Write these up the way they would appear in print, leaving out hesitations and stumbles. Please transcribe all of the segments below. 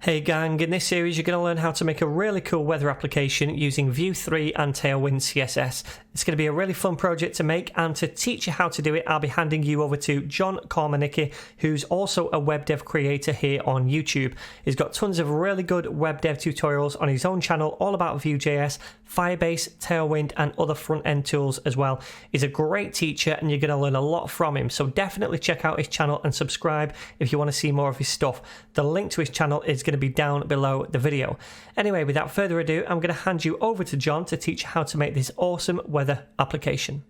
Hey gang, in this series you're going to learn how to make a really cool weather application using Vue 3 and Tailwind CSS. It's going to be a really fun project to make, and to teach you how to do it I'll be handing you over to John KOMARNICKI, who's also a web dev creator here on YouTube. He's got tons of really good web dev tutorials on his own channel all about vue.js, Firebase, Tailwind and other front end tools as well. He's a great teacher and you're going to learn a lot from him, so definitely check out his channel and subscribe if you want to see more of his stuff. The link to his channel is going to be down below the video. Anyway, without further ado, I'm going to hand you over to John to teach you how to make this awesome weather application.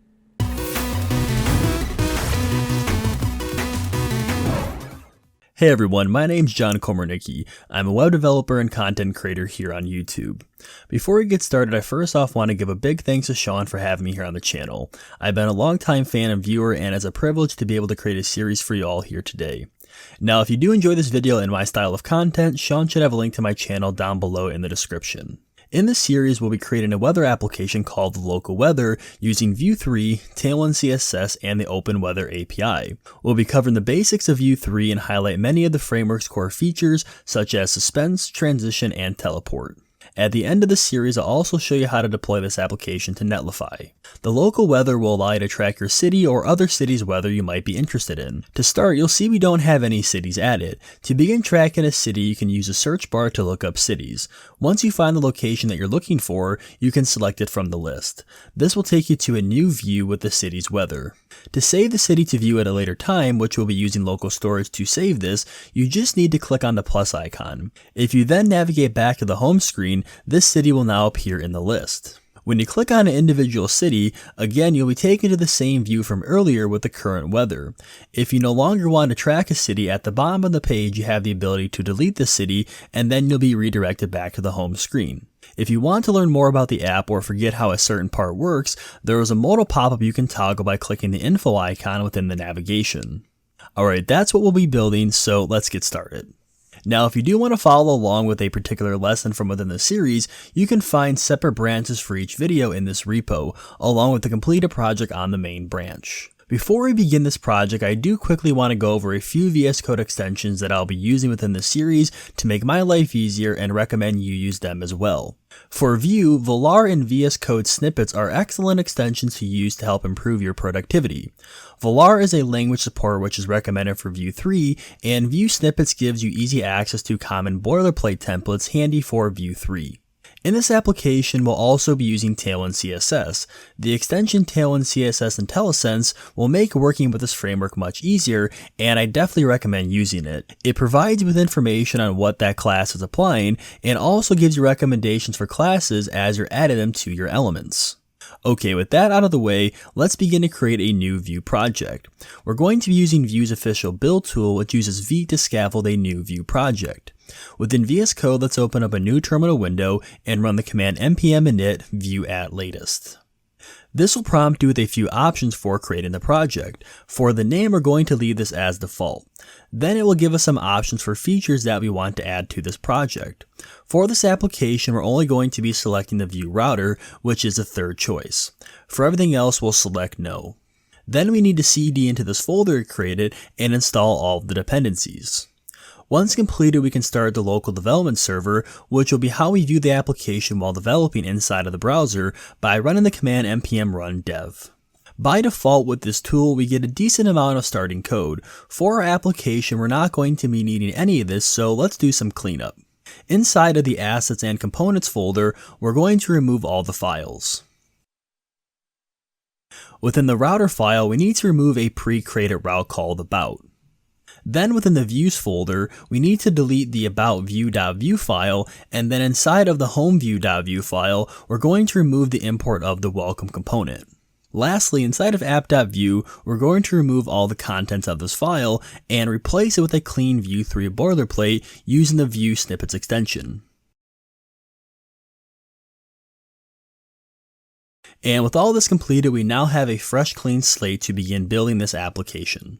Hey everyone, my name's John KOMARNICKI. I'm a web developer and content creator here on YouTube. Before we get started, I first off want to give a big thanks to Sean for having me here on the channel. I've been a longtime fan and viewer, and it's a privilege to be able to create a series for you all here today. Now, if you do enjoy this video and my style of content, Sean should have a link to my channel down below in the description. In this series, we'll be creating a weather application called the Local Weather using Vue 3, Tailwind CSS, and the OpenWeather API. We'll be covering the basics of Vue 3 and highlight many of the framework's core features such as suspense, transition, and teleport. At the end of the series, I'll also show you how to deploy this application to Netlify. The local weather will allow you to track your city or other cities' weather you might be interested in. To start, you'll see we don't have any cities added. To begin tracking a city, you can use a search bar to look up cities. Once you find the location that you're looking for, you can select it from the list. This will take you to a new view with the city's weather. To save the city to view at a later time, which we'll be using local storage to save this, you just need to click on the plus icon. If you then navigate back to the home screen, this city will now appear in the list. When you click on an individual city, again you'll be taken to the same view from earlier with the current weather. If you no longer want to track a city, at the bottom of the page you have the ability to delete the city, and then you'll be redirected back to the home screen. If you want to learn more about the app or forget how a certain part works, there is a modal pop-up you can toggle by clicking the info icon within the navigation. Alright, that's what we'll be building, so let's get started. Now, if you do want to follow along with a particular lesson from within the series, you can find separate branches for each video in this repo, along with the completed project on the main branch. Before we begin this project, I do quickly want to go over a few VS Code extensions that I'll be using within the series to make my life easier, and recommend you use them as well. For Vue, Velar and VS Code snippets are excellent extensions to use to help improve your productivity. Velar is a language support which is recommended for Vue 3, and Vue snippets gives you easy access to common boilerplate templates handy for Vue 3. In this application, we'll also be using Tailwind CSS. The extension Tailwind CSS IntelliSense will make working with this framework much easier, and I definitely recommend using it. It provides you with information on what that class is applying, and also gives you recommendations for classes as you're adding them to your elements. Okay, with that out of the way, let's begin to create a new Vue project. We're going to be using Vue's official build tool, which uses V to scaffold a new Vue project. Within VS Code, let's open up a new terminal window and run the command npm init vue at latest. This will prompt you with a few options for creating the project. For the name, we're going to leave this as default. Then it will give us some options for features that we want to add to this project. For this application, we're only going to be selecting the Vue router, which is the third choice. For everything else, we'll select no. Then we need to cd into this folder we created and install all of the dependencies. Once completed, we can start the local development server, which will be how we view the application while developing inside of the browser by running the command npm run dev. By default, with this tool, we get a decent amount of starting code. For our application, we're not going to be needing any of this, so let's do some cleanup. Inside of the assets and components folder, we're going to remove all the files. Within the router file, we need to remove a pre-created route called about. Then within the views folder, we need to delete the about vue.vue file, and then inside of the home view.vue file, we're going to remove the import of the welcome component. Lastly, inside of app.vue, we're going to remove all the contents of this file and replace it with a clean Vue 3 boilerplate using the Vue snippets extension. And with all this completed, we now have a fresh clean slate to begin building this application.